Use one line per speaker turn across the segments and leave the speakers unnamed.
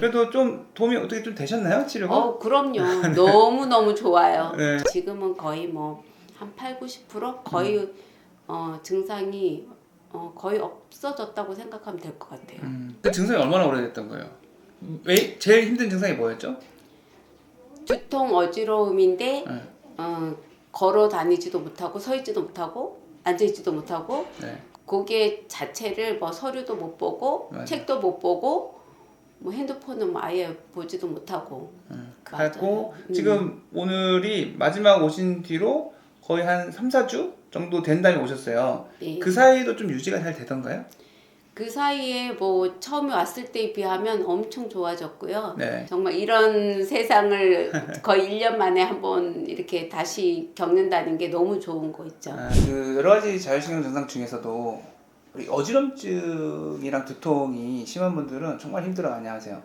그래도 좀 도움이 어떻게 좀 되셨나요? 치료가?
그럼요. 너무너무 좋아요.
네.
지금은 거의 뭐 한 8, 90% 거의 증상이 거의 없어졌다고 생각하면 될 것 같아요.
그 증상이 얼마나 오래됐던 거예요? 왜 제일 힘든 증상이 뭐였죠?
두통 어지러움인데
네.
걸어 다니지도 못하고 서 있지도 못하고 앉아 있지도 못하고
네.
그게 자체를 뭐 서류도 못 보고
맞아요.
책도 못 보고 뭐 핸드폰은 뭐 아예 보지도 못하고
그래고
맞아요.
지금 오늘이 마지막 오신 뒤로 거의 한 3, 4주 정도 된 다음에 오셨어요.
네.
그 사이도 좀 유지가 잘 되던가요?
그 사이에 뭐 처음에 왔을 때에 비하면 엄청 좋아졌고요.
네.
정말 이런 세상을 거의 1년 만에 한번 이렇게 다시 겪는다는 게 너무 좋은 거 있죠.
그 여러 가지 자율신경 증상 중에서도 우리 어지럼증이랑 두통이 심한 분들은 정말 힘들어 많이 하세요.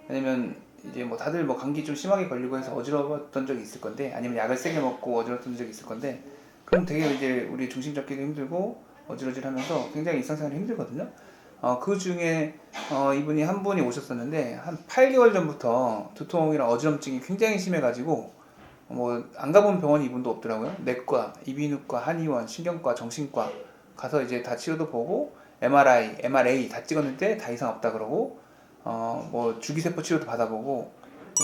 왜냐면 이제 뭐 다들 뭐 감기 좀 심하게 걸리고 해서 어지러웠던 적이 있을 건데, 아니면 약을 세게 먹고 어지러웠던 적이 있을 건데, 그럼 되게 이제 우리 중심 잡기도 힘들고 어지러질하면서 굉장히 일상생활이 힘들거든요. 그 중에 이분이 한 분이 오셨었는데 한 8개월 전부터 두통이랑 어지럼증이 굉장히 심해가지고 뭐 안 가본 병원이 이분도 없더라고요. 내과, 이비인후과, 한의원, 신경과, 정신과 가서 이제 다 치료도 보고 MRI, MRA 다 찍었는데 다 이상 없다 그러고 뭐 줄기세포 치료도 받아보고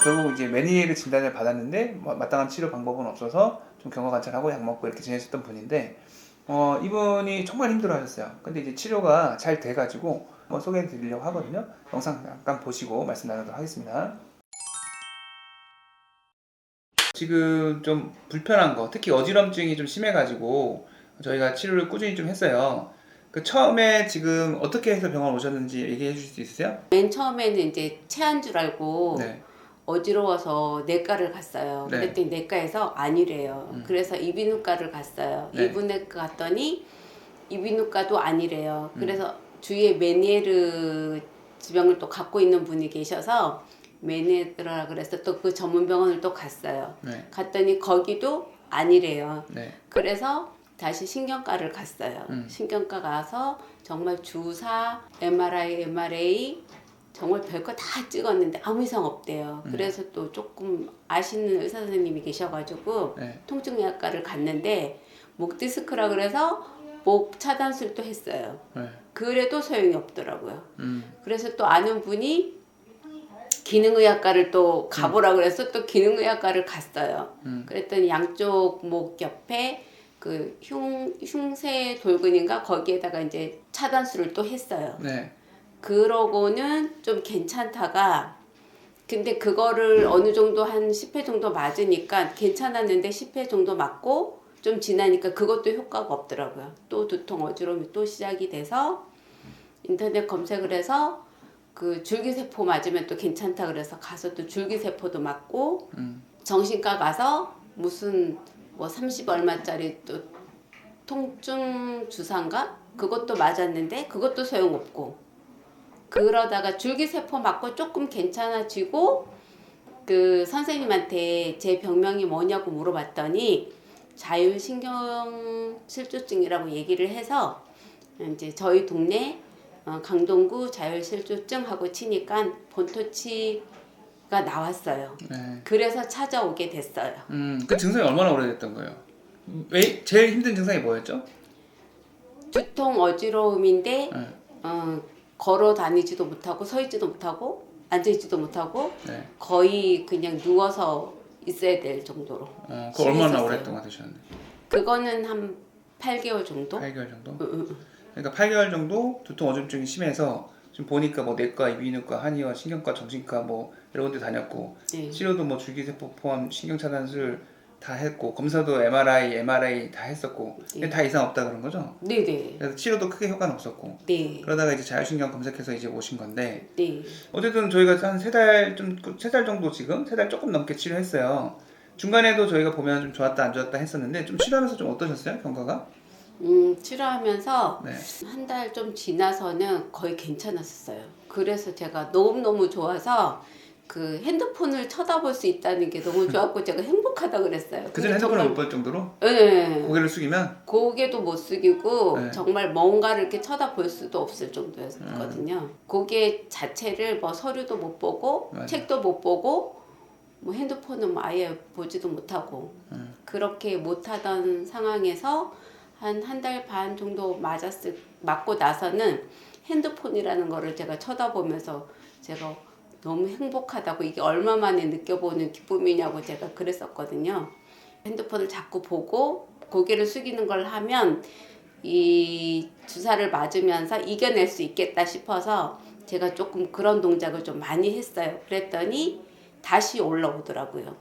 결국 이제 메니에르 진단을 받았는데 뭐 마땅한 치료 방법은 없어서 좀 경과관찰하고 약 먹고 이렇게 지내셨던 분인데 이분이 정말 힘들어하셨어요. 근데 이제 치료가 잘 돼가지고 소개해드리려고 하거든요. 영상 잠깐 보시고 말씀 나누도록 하겠습니다. 지금 좀 불편한 거, 특히 어지럼증이 좀 심해가지고 저희가 치료를 꾸준히 좀 했어요. 그 처음에 지금 어떻게 해서 병원 오셨는지 얘기해 주실 수 있으세요?
맨 처음에는 이제 체한 줄 알고
네.
어지러워서 내과를 갔어요.
네.
그랬더니 내과에서 아니래요. 그래서 이비인후과를 갔어요.
네.
이비인후과 갔더니 이비인후과도 아니래요. 그래서 주위에 메니에르 지병을 또 갖고 있는 분이 계셔서 메니에르라 그래서 또 그 전문 병원을 또 갔어요.
네.
갔더니 거기도 아니래요.
네.
그래서 다시 신경과를 갔어요. 신경과 가서 정말 주사, MRI, MRA 정말 별거 다 찍었는데 아무 이상 없대요. 그래서 또 조금 아시는 의사 선생님이 계셔가지고
네.
통증의학과를 갔는데 목 디스크라 그래서 목 차단술도 했어요.
네.
그래도 소용이 없더라고요. 그래서 또 아는 분이 기능의학과를 또 가보라 그래서 또 기능의학과를 갔어요. 그랬더니 양쪽 목 옆에 그 흉쇄 돌근인가 거기에다가 이제 차단술을 또 했어요.
네.
그러고는 좀 괜찮다가 근데 그거를 어느 정도 한 10회 정도 맞으니까 괜찮았는데 10회 정도 맞고 좀 지나니까 그것도 효과가 없더라고요. 또 두통 어지러움이 또 시작이 돼서 인터넷 검색을 해서 그 줄기세포 맞으면 또 괜찮다 그래서 가서 또 줄기세포도 맞고 정신과 가서 무슨 뭐 30 얼마짜리 또 통증 주사인가 그것도 맞았는데 그것도 소용없고 그러다가 줄기세포 맞고 조금 괜찮아지고 그 선생님한테 제 병명이 뭐냐고 물어봤더니 자율신경실조증이라고 얘기를 해서 이제 저희 동네 강동구 자율실조증하고 치니까 본토치가 나왔어요.
네.
그래서 찾아오게 됐어요.
그 증상이 얼마나 오래됐던 거예요? 왜 제일 힘든 증상이 뭐였죠?
두통 어지러움인데
네.
걸어 다니지도 못하고 서 있지도 못하고 앉아 있지도 못하고
네.
거의 그냥 누워서 있어야 될 정도로
그 얼마나
심했었어요.
오랫동안 드셨는데?
그거는 한 8개월 정도?
8개월 정도? 그러니까 8개월 정도 두통 어지럼증이 심해서 지금 보니까 뭐 내과, 이비인후과, 한의원, 신경과, 정신과 뭐 여러 군데 다녔고
네.
치료도 뭐 줄기세포 포함 신경차단술 다 했고 검사도 MRI 다 했었고 근데 다 이상 없다 그런 거죠?
네네.
그래서 치료도 크게 효과는 없었고
네.
그러다가 이제 자율신경 검색해서 이제 오신 건데
네.
어쨌든 저희가 한 3달 정도 지금 3달 조금 넘게 치료했어요. 중간에도 저희가 보면 좀 좋았다 안 좋았다 했었는데 좀 치료하면서 좀 어떠셨어요? 경과가?
치료하면서
네.
한 달 좀 지나서는 거의 괜찮았었어요. 그래서 제가 너무너무 좋아서 그 핸드폰을 쳐다볼 수 있다는 게 너무 좋았고 제가 행복하다 그랬어요.
그전 핸드폰을 못 볼 정도로
네.
고개를 숙이면
고개도 못 숙이고
네.
정말 뭔가를 이렇게 쳐다볼 수도 없을 정도였거든요. 고개 자체를 뭐 서류도 못 보고
맞아요.
책도 못 보고 뭐 핸드폰은 뭐 아예 보지도 못하고 그렇게 못하던 상황에서 한 달 반 정도 맞고 나서는 핸드폰이라는 거를 제가 쳐다보면서 제가 너무 행복하다고 이게 얼마 만에 느껴보는 기쁨이냐고 제가 그랬었거든요. 핸드폰을 자꾸 보고 고개를 숙이는 걸 하면 이 주사를 맞으면서 이겨낼 수 있겠다 싶어서 제가 조금 그런 동작을 좀 많이 했어요. 그랬더니 다시 올라오더라고요.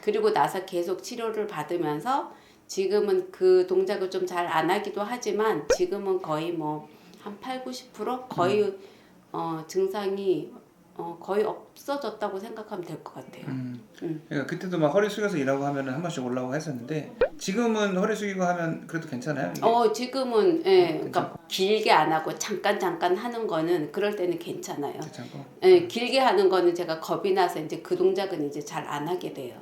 그리고 나서 계속 치료를 받으면서 지금은 그 동작을 좀 잘 안 하기도 하지만 지금은 거의 뭐 한 80-90% 거의 증상이 거의 없어졌다고 생각하면 될 것 같아요.
그러니까 그때도 막 허리 숙여서 일하고 하면은 한 번씩 올라오고 했었는데 지금은 허리 숙이고 하면 그래도 괜찮아요? 이게?
지금은 그러니까 길게 안 하고 잠깐 하는 거는 그럴 때는 괜찮아요.
괜찮고.
길게 하는 거는 제가 겁이 나서 이제 그 동작은 이제 잘 안 하게 돼요.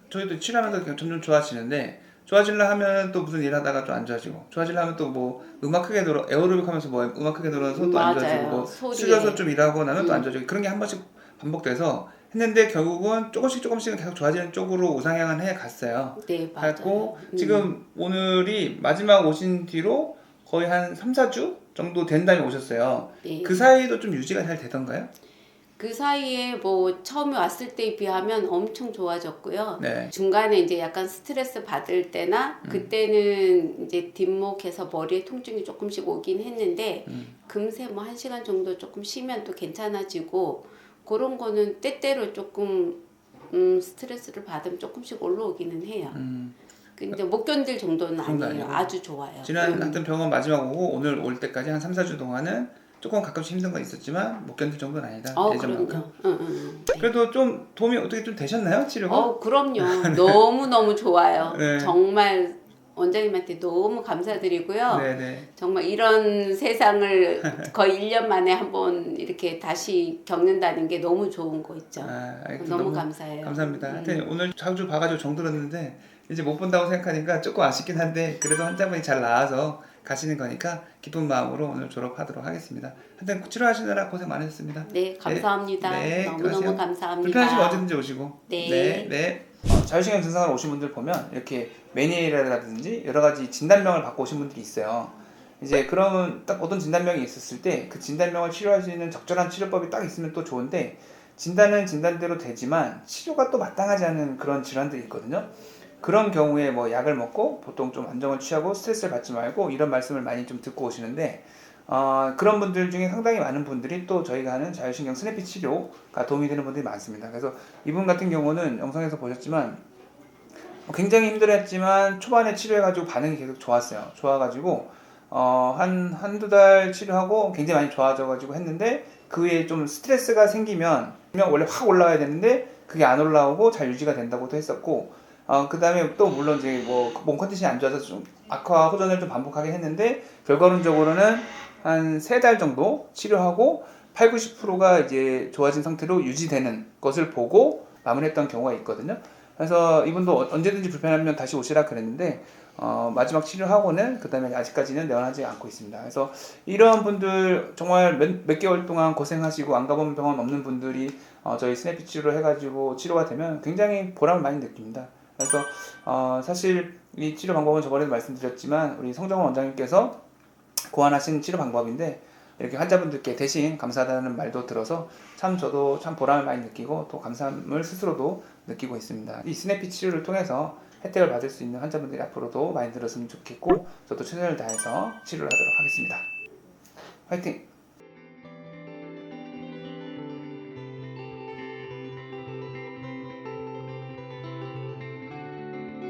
저희도 치료하면서 그냥 점점 좋아지는데 좋아지려 하면 또 무슨 일 하다가 또 안 좋아지고 좋아지려 하면 또 뭐 음악 크게 들어 에어로빅 하면서 뭐 음악 크게 들어서 또 안 좋아지고 뭐
소리에.
숙여서 좀 일하고 나면 또 안 좋아지고 그런 게 한 번씩 반복돼서 했는데 결국은 조금씩은 계속 좋아지는 쪽으로 우상향은 해 갔어요.
네, 맞아요.
갔고 지금 오늘이 마지막 오신 뒤로 거의 한 3-4주 정도 된 다음에 오셨어요.
네.
그 사이도 좀 유지가 잘 되던가요?
그 사이에 뭐 처음에 왔을 때에 비하면 엄청 좋아졌고요.
네.
중간에 이제 약간 스트레스 받을 때나 그때는 이제 뒷목에서 머리에 통증이 조금씩 오긴 했는데 금세 뭐 1시간 정도 조금 쉬면 또 괜찮아지고 그런 거는 때때로 조금 스트레스를 받으면 조금씩 올라오기는 해요. 근데 못 견딜 정도는
그런 거
아니에요.
아니고.
아주 좋아요.
지난 하여튼 병원 마지막 오고 오늘 올 때까지 한 3-4주 동안은 조금 가끔씩 힘든 건 있었지만 못 견딜 정도는 아니다. 예전만큼.
그럼요.
그래도 좀 도움이 어떻게 좀 되셨나요? 치료가?
그럼요. 너무 좋아요.
네.
정말 원장님한테 너무 감사드리고요.
네네.
정말 이런 세상을 거의 1년 만에 한번 이렇게 다시 겪는다는 게 너무 좋은 거 있죠. 너무 감사해요.
감사합니다. 하여튼 오늘 자주 봐가지고 정들었는데 이제 못 본다고 생각하니까 조금 아쉽긴 한데 그래도 환자분이 잘 나아서 가시는 거니까 기쁜 마음으로 오늘 졸업하도록 하겠습니다. 하여튼 치료하시느라 고생 많으셨습니다.
네, 감사합니다.
네,
너무너무
들어가세요.
감사합니다.
불편하시면 언제든지 오시고.
네.
네. 자율신경 증상을 오신 분들 보면 이렇게 메니에이라든지 여러 가지 진단명을 받고 오신 분들이 있어요. 이제 그러면 딱 어떤 진단명이 있었을 때 그 진단명을 치료할 수 있는 적절한 치료법이 딱 있으면 또 좋은데 진단은 진단대로 되지만 치료가 또 마땅하지 않은 그런 질환들이 있거든요. 그런 경우에 뭐 약을 먹고 보통 좀 안정을 취하고 스트레스를 받지 말고 이런 말씀을 많이 좀 듣고 오시는데 그런 분들 중에 상당히 많은 분들이 또 저희가 하는 자율신경 스냅피 치료가 도움이 되는 분들이 많습니다. 그래서 이분 같은 경우는 영상에서 보셨지만 굉장히 힘들었지만 초반에 치료해가지고 반응이 계속 좋았어요. 좋아가지고 한두 달 치료하고 굉장히 많이 좋아져가지고 했는데 그 후에 좀 스트레스가 생기면 원래 확 올라와야 되는데 그게 안 올라오고 잘 유지가 된다고도 했었고 그 다음에 또 물론 이제 뭐 몸 컨디션이 안 좋아서 좀 악화 호전을 좀 반복하게 했는데 결과론적으로는 한 3달 정도 치료하고 80-90%가 이제 좋아진 상태로 유지되는 것을 보고 마무리했던 경우가 있거든요. 그래서 이분도 언제든지 불편하면 다시 오시라 그랬는데 마지막 치료하고는 그 다음에 아직까지는 내원하지 않고 있습니다. 그래서 이런 분들 정말 몇 개월 동안 고생하시고 안 가본 병원 없는 분들이 저희 스냅피 치료를 해가지고 치료가 되면 굉장히 보람을 많이 느낍니다. 그래서 사실 이 치료 방법은 저번에도 말씀드렸지만 우리 성정원 원장님께서 고안하신 치료 방법인데 이렇게 환자분들께 대신 감사하다는 말도 들어서 참 저도 참 보람을 많이 느끼고 또 감사함을 스스로도 느끼고 있습니다. 이 스냅피 치료를 통해서 혜택을 받을 수 있는 환자분들이 앞으로도 많이 늘었으면 좋겠고 저도 최선을 다해서 치료를 하도록 하겠습니다. 화이팅!